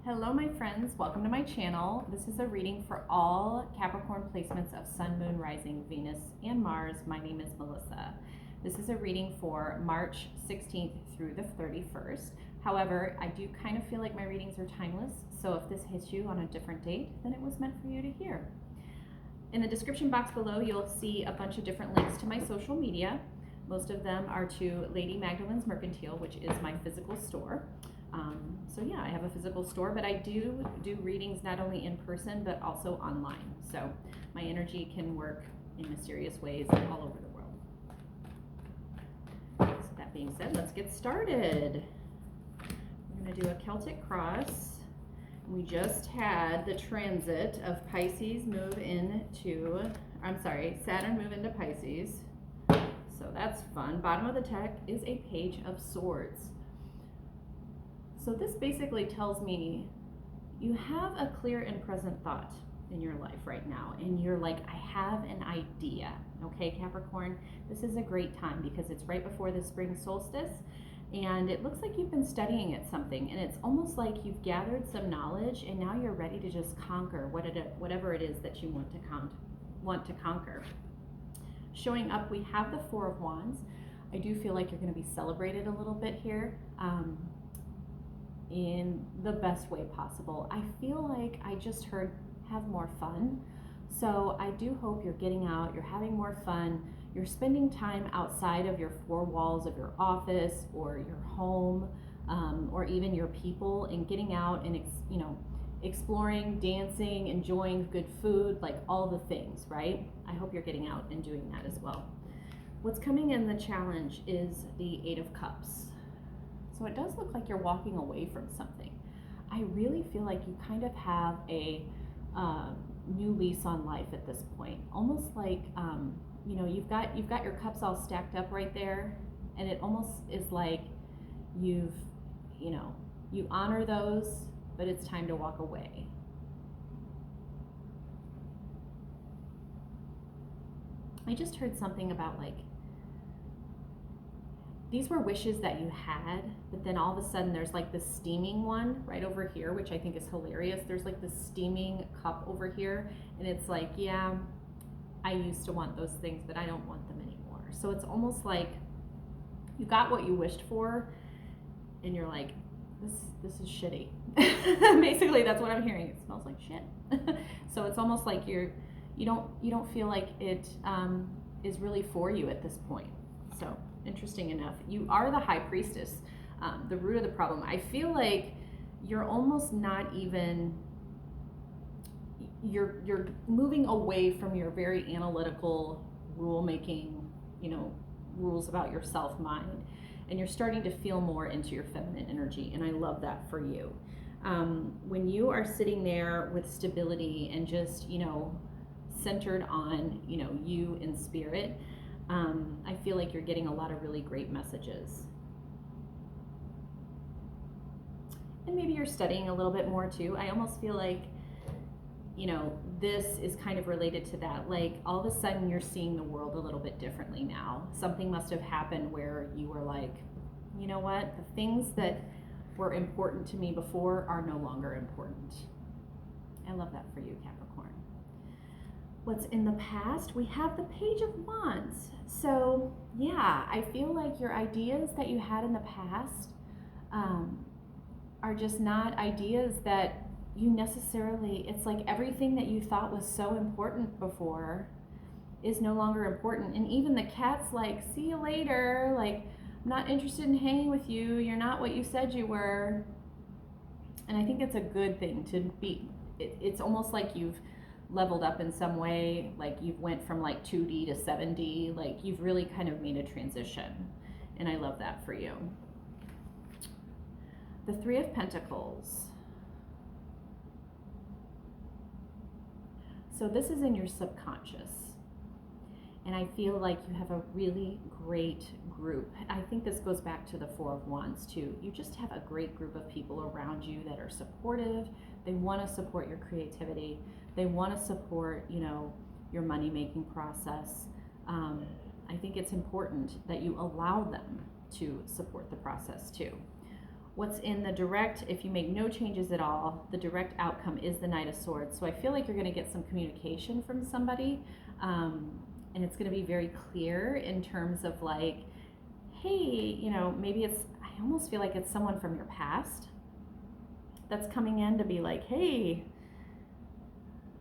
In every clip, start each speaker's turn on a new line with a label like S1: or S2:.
S1: Hello my friends, welcome to my channel. This is a reading for all Capricorn placements of Sun, Moon, Rising, Venus, and Mars. My name is Melissa. This is a reading for March 16th through the 31st. However, I do kind of feel like my readings are timeless, so if this hits you on a different date, then it was meant for you to hear. In the description box below, you'll see a bunch of different links to my social media. Most of them are to Lady Magdalene's Mercantile, which is my physical store. So yeah, I have a physical store, but I do readings not only in person, but also online. So my energy can work in mysterious ways all over the world. So that being said, let's get started. We're gonna do a Celtic cross. We just had the transit of Pisces move into, Saturn move into Pisces. So that's fun. Bottom of the deck is a Page of Swords. So this basically tells me you have a clear and present thought in your life right now, and you're like, I have an idea. Okay, Capricorn, this is a great time because it's right before the spring solstice, and it looks like you've been studying at something, and it's almost like you've gathered some knowledge, and now you're ready to just conquer whatever it is that you want to conquer. Showing up, we have the Four of Wands. I do feel like you're going to be celebrated a little bit here. In the best way possible. I feel like I just heard have more fun. So I do hope you're getting out, you're having more fun, you're spending time outside of your four walls of your office or your home, or even your people, and getting out and exploring, dancing, enjoying good food, like all the things, right? I hope you're getting out and doing that as well. What's coming in the challenge is the Eight of Cups. So it does look like you're walking away from something. I really feel like you kind of have a new lease on life at this point. Almost like you've got your cups all stacked up right there, and it almost is like you honor those, but it's time to walk away. I just heard something about like, these were wishes that you had, but then all of a sudden there's like this steaming one right over here, which I think is hilarious. There's like this steaming cup over here, and it's like, yeah, I used to want those things, but I don't want them anymore. So it's almost like you got what you wished for, and you're like, this is shitty. Basically, that's what I'm hearing. It smells like shit. So it's almost like you don't feel like it is really for you at this point. So interesting enough, you are the High Priestess, the root of the problem. I feel like you're almost not even, you're moving away from your very analytical rule making, rules about yourself mind, and you're starting to feel more into your feminine energy, and I love that for you. When you are sitting there with stability and just, centered on, you in spirit, I feel like you're getting a lot of really great messages. And maybe you're studying a little bit more too. I almost feel like, this is kind of related to that. Like all of a sudden you're seeing the world a little bit differently now. Something must have happened where you were like, you know what? The things that were important to me before are no longer important. I love that for you, Capricorn. What's in the past? We have the Page of Wands. So yeah, I feel like your ideas that you had in the past are just not ideas that you necessarily, it's like everything that you thought was so important before is no longer important. And even the cat's like, see you later, like, I'm not interested in hanging with you, you're not what you said you were. And I think it's a good thing to be, it's almost like you've leveled up in some way, like you've went from like 2D to 7D, like you've really kind of made a transition, and I love that for you. The Three of Pentacles. So this is in your subconscious, and I feel like you have a really great group. I think this goes back to the Four of Wands too. You just have a great group of people around you that are supportive. They want to support your creativity. They want to support, your money-making process. I think it's important that you allow them to support the process too. What's in the direct, if you make no changes at all, the direct outcome is the Knight of Swords. So I feel like you're going to get some communication from somebody, and it's going to be very clear in terms of like, hey, you know, maybe it's, I almost feel like it's someone from your past that's coming in to be like, hey,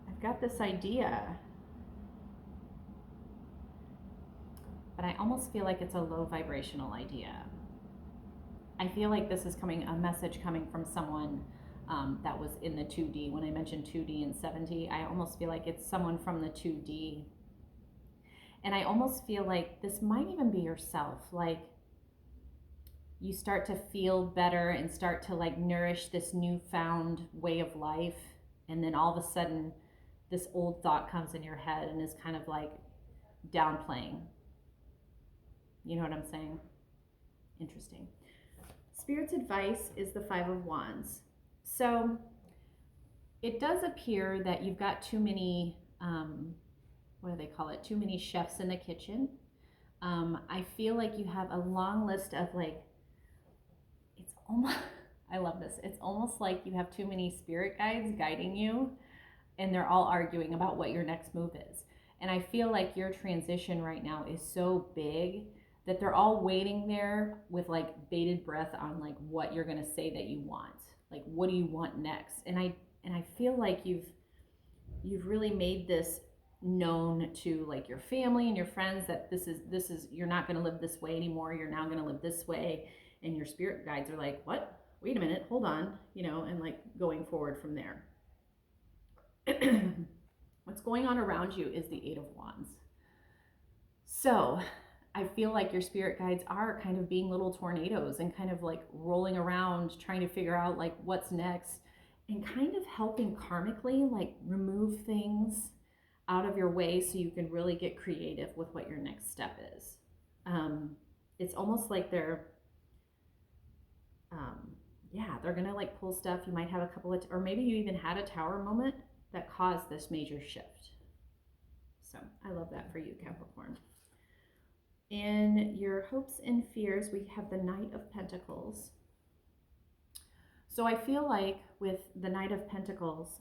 S1: I've got this idea. But I almost feel like it's a low vibrational idea. I feel like this is coming, a message coming from someone that was in the 2D. When I mentioned 2D and 7D, I almost feel like it's someone from the 2D. And I almost feel like this might even be yourself. Like you start to feel better and start to like nourish this newfound way of life. And then all of a sudden, this old thought comes in your head and is kind of like downplaying. You know what I'm saying? Interesting. Spirit's advice is the Five of Wands. So it does appear that you've got too many, what do they call it? Too many chefs in the kitchen. I feel like you have a long list of like, it's almost, I love this. It's almost like you have too many spirit guides guiding you and they're all arguing about what your next move is. And I feel like your transition right now is so big that they're all waiting there with like bated breath on like what you're gonna say that you want. Like, what do you want next? And I feel like you've really made this known to like your family and your friends that this is you're not gonna live this way anymore. You're now gonna live this way. And your spirit guides are like, what? Wait a minute, hold on, you know, and like going forward from there. What's going on around you is the Eight of Wands. So I feel like your spirit guides are kind of being little tornadoes and kind of like rolling around trying to figure out like what's next and kind of helping karmically like remove things out of your way so you can really get creative with what your next step is. It's almost like they're gonna like pull stuff. You might have a couple of, or maybe you even had a tower moment that caused this major shift. So I love that for you, Capricorn. In your hopes and fears, we have the Knight of Pentacles. So I feel like with the Knight of Pentacles,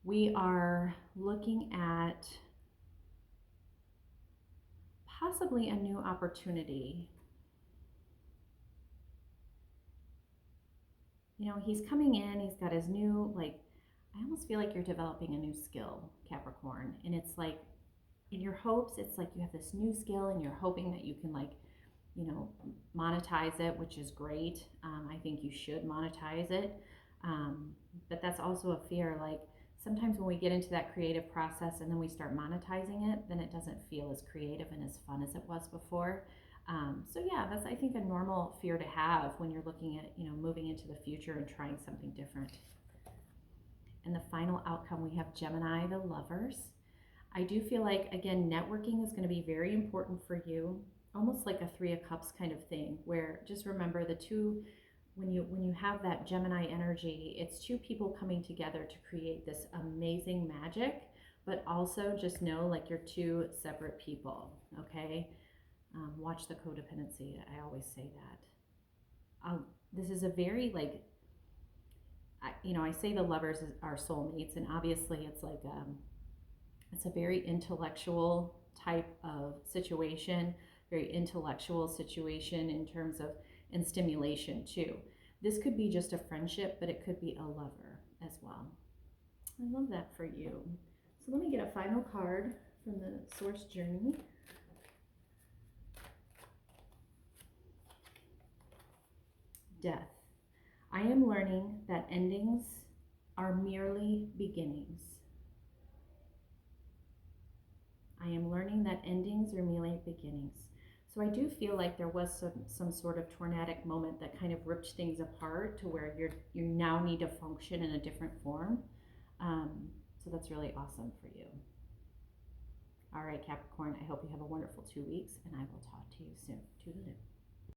S1: we are looking at possibly a new opportunity. You know, he's coming in, he's got his new, like, I almost feel like you're developing a new skill, Capricorn. And it's like, in your hopes, it's like you have this new skill and you're hoping that you can like, you know, monetize it, which is great. I think you should monetize it. But that's also a fear. Like sometimes when we get into that creative process and then we start monetizing it, then it doesn't feel as creative and as fun as it was before. So yeah, that's, I think, a normal fear to have when you're looking at, you know, moving into the future and trying something different. And the final outcome, we have Gemini, the Lovers. I do feel like, again, networking is going to be very important for you, almost like a Three of Cups kind of thing, where just remember the two, when you have that Gemini energy, it's two people coming together to create this amazing magic, but also just know like you're two separate people, okay? Watch the codependency. I always say that. This is a very like, I say the lovers are soulmates, and obviously it's like, it's a very intellectual type of situation, very intellectual situation in terms of, and stimulation too. This could be just a friendship, but it could be a lover as well. I love that for you. So let me get a final card from the Source Journey. Death. I am learning that endings are merely beginnings. I am learning that endings are merely beginnings. So I do feel like there was some sort of tornadic moment that kind of ripped things apart to where you now need to function in a different form. So that's really awesome for you. All right, Capricorn, I hope you have a wonderful 2 weeks, and I will talk to you soon. Toodaloo.